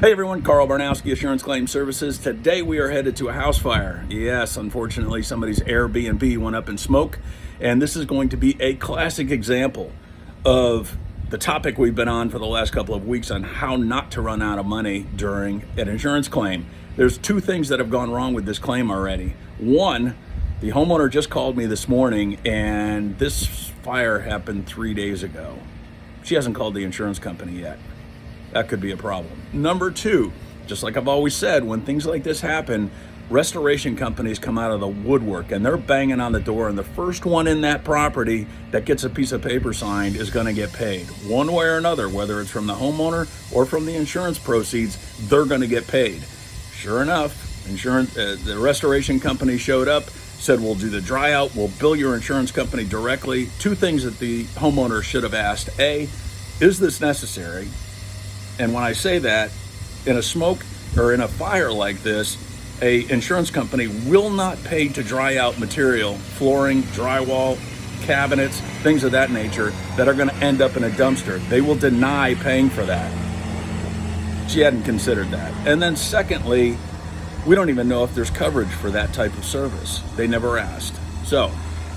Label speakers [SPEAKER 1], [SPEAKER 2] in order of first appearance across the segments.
[SPEAKER 1] Hey everyone, Carl Barnowski, Assurance Claim Services. Today we are headed to a house fire. Yes, unfortunately somebody's Airbnb went up in smoke, and this is going to be a classic example of the topic we've been on for the last couple of weeks on how not to run out of money during an insurance claim. There's two things that have gone wrong with this claim already. One, the homeowner just called me this morning, and this fire happened 3 days ago. She hasn't called the insurance company yet. That could be a problem. Number two, just like I've always said, when things like this happen, restoration companies come out of the woodwork and they're banging on the door, and the first one in that property that gets a piece of paper signed is going to get paid. One way or another, whether it's from the homeowner or from the insurance proceeds, they're going to get paid. Sure enough, the restoration company showed up, said we'll do the dry out, we'll bill your insurance company directly. Two things that the homeowner should have asked. A, is this necessary? And when I say that, in a smoke or in a fire like this, a insurance company will not pay to dry out material, flooring, drywall, cabinets, things of that nature that are going to end up in a dumpster. They will deny paying for that. She hadn't considered that. And then secondly, we don't even know if there's coverage for that type of service. They never asked. So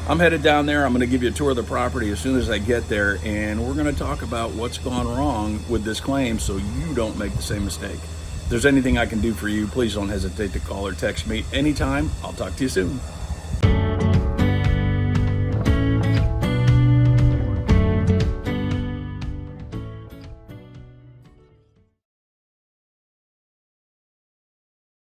[SPEAKER 1] I'm headed down there. I'm going to give you a tour of the property as soon as I get there, and we're going to talk about what's gone wrong with this claim so you don't make the same mistake. If there's anything I can do for you, please don't hesitate to call or text me anytime. I'll talk to you soon.